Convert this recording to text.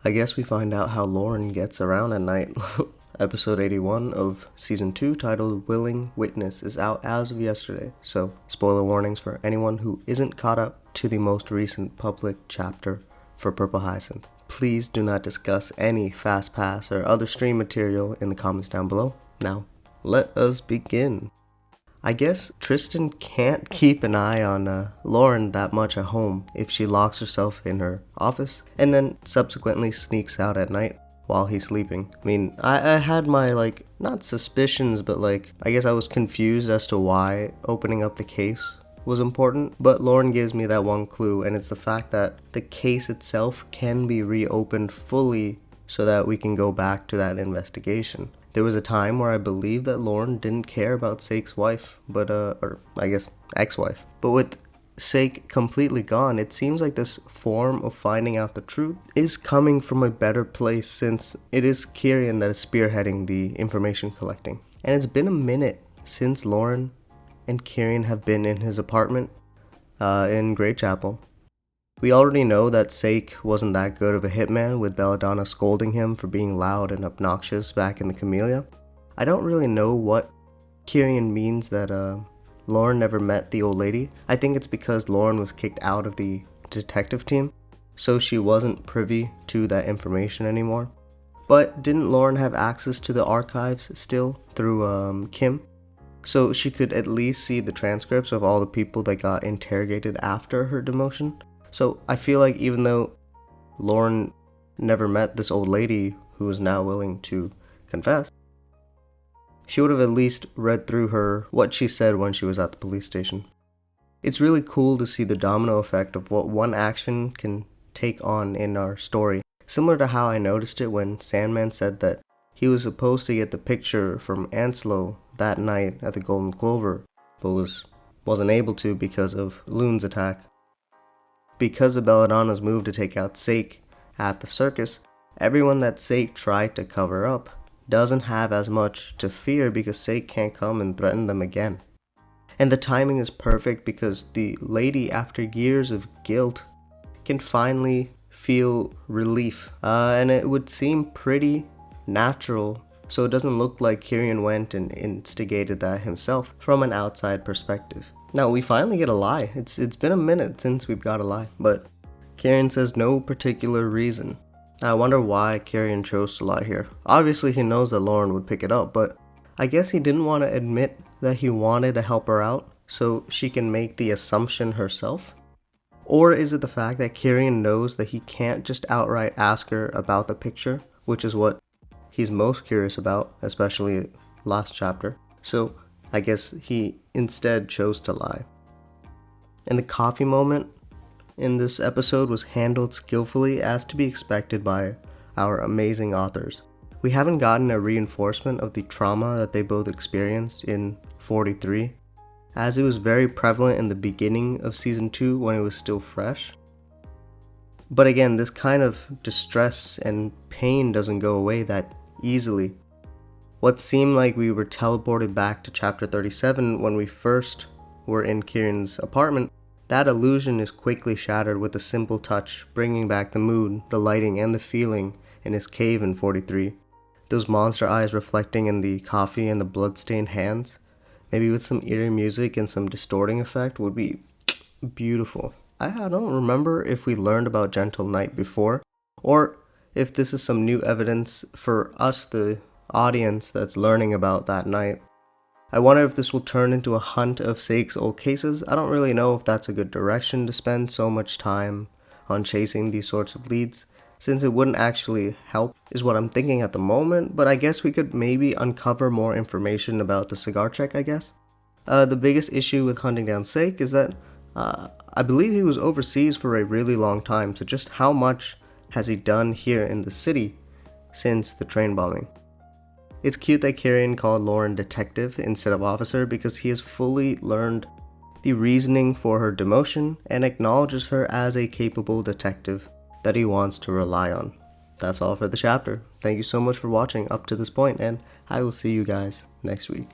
I guess we find out how Lauren gets around at night. Episode 81 of Season 2, titled Willing Witness, is out as of yesterday, so spoiler warnings for anyone who isn't caught up to the most recent public chapter for Purple Hyacinth. Please do not discuss any Fast Pass or other stream material in the comments down below. Now, let us begin. I guess Tristan can't keep an eye on Lauren that much at home if she locks herself in her office and then subsequently sneaks out at night while he's sleeping. I mean, I had my, not suspicions, but I guess I was confused as to why opening up the case was important, but Lauren gives me that one clue, and it's the fact that the case itself can be reopened fully so that we can go back to that investigation. There was a time where I believed that Lauren didn't care about Sake's wife, or I guess ex-wife. But with Sake completely gone, it seems like this form of finding out the truth is coming from a better place, since it is Kieran that is spearheading the information collecting. And it's been a minute since Lauren and Kieran have been in his apartment in Great Chapel. We already know that Sake wasn't that good of a hitman, with Belladonna scolding him for being loud and obnoxious back in the Camellia. I don't really know what Kieran means that Lauren never met the old lady. I think it's because Lauren was kicked out of the detective team, so she wasn't privy to that information anymore. But didn't Lauren have access to the archives still through Kim? So she could at least see the transcripts of all the people that got interrogated after her demotion. So I feel like even though Lauren never met this old lady who is now willing to confess, she would have at least read through what she said when she was at the police station. It's really cool to see the domino effect of what one action can take on in our story, similar to how I noticed it when Sandman said that he was supposed to get the picture from Anslow that night at the Golden Clover, but wasn't able to because of Loon's attack. Because of Belladonna's move to take out Sake at the circus, everyone that Sake tried to cover up doesn't have as much to fear because Sake can't come and threaten them again. And the timing is perfect because the lady, after years of guilt, can finally feel relief. And it would seem pretty natural, so it doesn't look like Kieran went and instigated that himself from an outside perspective. Now, we finally get a lie. It's been a minute since we've got a lie, but Kieran says no particular reason. I wonder why Kieran chose to lie here. Obviously, he knows that Lauren would pick it up, but I guess he didn't want to admit that he wanted to help her out so she can make the assumption herself. Or is it the fact that Kieran knows that he can't just outright ask her about the picture, which is what he's most curious about, especially last chapter. So I guess he instead chose to lie. And the coffee moment in this episode was handled skillfully, as to be expected by our amazing authors. We haven't gotten a reinforcement of the trauma that they both experienced in 43, as it was very prevalent in the beginning of Season 2 when it was still fresh. But again, this kind of distress and pain doesn't go away that easily. What seemed like we were teleported back to chapter 37 when we first were in Kieran's apartment, that illusion is quickly shattered with a simple touch, bringing back the mood, the lighting, and the feeling in his cave in 43. Those monster eyes reflecting in the coffee and the blood-stained hands, maybe with some eerie music and some distorting effect, would be beautiful. I don't remember if we learned about Gentle Night before, or if this is some new evidence for us, the audience that's learning about that night. I wonder if this will turn into a hunt of Sake's old cases. I don't really know if that's a good direction to spend so much time on chasing these sorts of leads, since it wouldn't actually help, is what I'm thinking at the moment, but I guess we could maybe uncover more information about the cigar check, I guess. The biggest issue with hunting down Sake is that I believe he was overseas for a really long time, so just how much has he done here in the city since the train bombing? It's cute that Kieran called Lauren detective instead of officer, because he has fully learned the reasoning for her demotion and acknowledges her as a capable detective that he wants to rely on. That's all for the chapter. Thank you so much for watching up to this point, and I will see you guys next week.